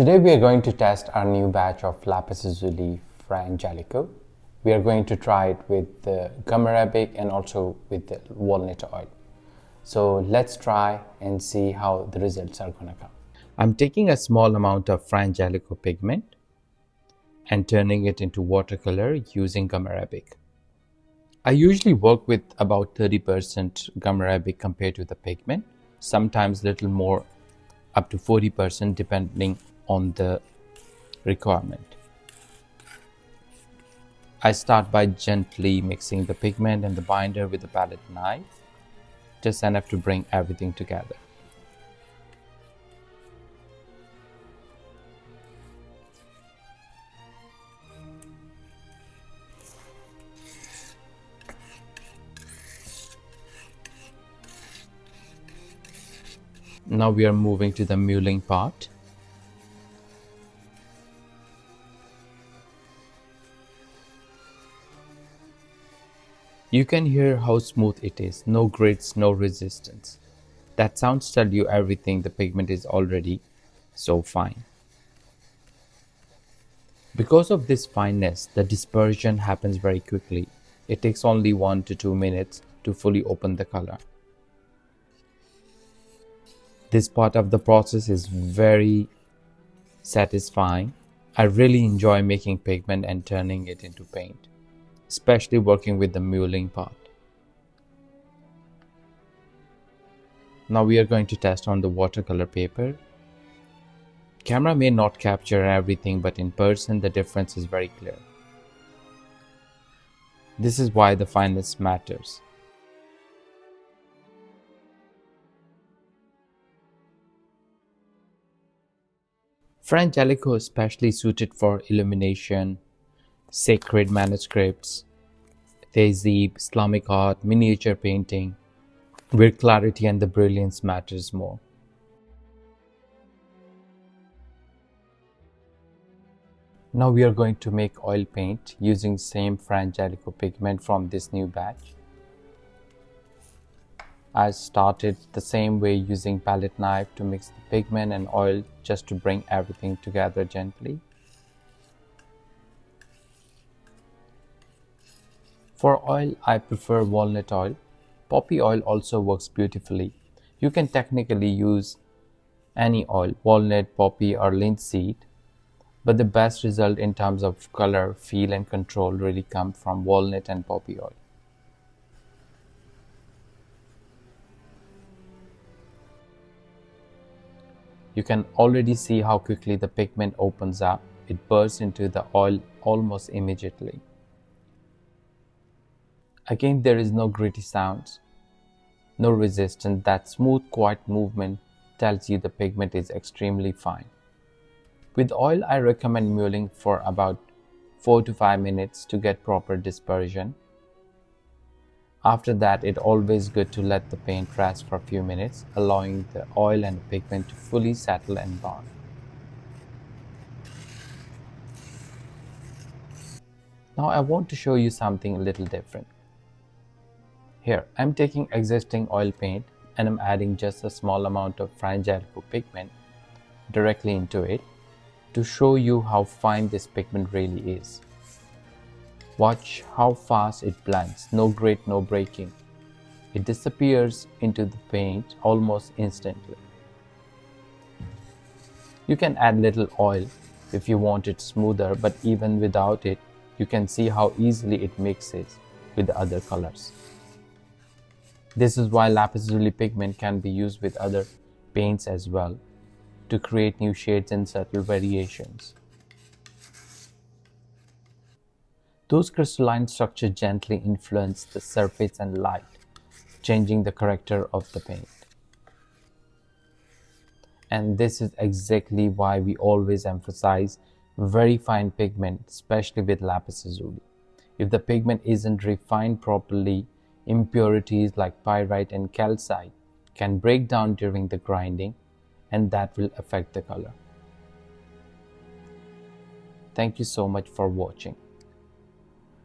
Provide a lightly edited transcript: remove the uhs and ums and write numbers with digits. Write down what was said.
Today we are going to test our new batch of Lapis Lazuli Fra Angelico. We are going to try it with the gum arabic and also with the walnut oil. So let's try and see how the results are going to come. I'm taking a small amount of Fra Angelico pigment and turning it into watercolor using gum arabic. I usually work with about 30% gum arabic compared to the pigment, sometimes little more, up to 40% depending on the requirement. I start by gently mixing the pigment and the binder with the palette knife, just enough to bring everything together. Now we are moving to the mulling part. You can hear how smooth it is, no grits, no resistance. That sounds tell you everything, the pigment is already so fine. Because of this fineness, the dispersion happens very quickly. It takes only 1 to 2 minutes to fully open the color. This part of the process is very satisfying. I really enjoy making pigment and turning it into paint, especially working with the mulling part. Now we are going to test on the watercolor paper. Camera may not capture everything, but in person the difference is very clear. This is why the fineness matters. Fra Angelico is especially suited for illumination, sacred manuscripts, tehzeeb, Islamic art, miniature painting, where clarity and the brilliance matters more. Now we are going to make oil paint using same Fra Angelico pigment from this new batch. I started the same way using palette knife to mix the pigment and oil just to bring everything together gently. For oil, I prefer walnut oil. Poppy oil also works beautifully. You can technically use any oil, walnut, poppy or linseed, but the best result in terms of color, feel and control really come from walnut and poppy oil. You can already see how quickly the pigment opens up. It bursts into the oil almost immediately. Again, there is no gritty sounds, no resistance. That smooth, quiet movement tells you the pigment is extremely fine. With oil, I recommend mulling for about 4 to 5 minutes to get proper dispersion. After that, it's always good to let the paint rest for a few minutes, allowing the oil and pigment to fully settle and bond. Now I want to show you something a little different. Here, I'm taking existing oil paint and I'm adding just a small amount of Fra Angelico pigment directly into it to show you how fine this pigment really is. Watch how fast it blends, no grit, no breaking. It disappears into the paint almost instantly. You can add little oil if you want it smoother, but even without it, you can see how easily it mixes with the other colors. This is why Lapis Lazuli pigment can be used with other paints as well to create new shades and subtle variations. Those crystalline structures gently influence the surface and light, changing the character of the paint. And this is exactly why we always emphasize very fine pigment, especially with Lapis Lazuli. If the pigment isn't refined properly, impurities like pyrite and calcite can break down during the grinding, and that will affect the color. Thank you so much for watching.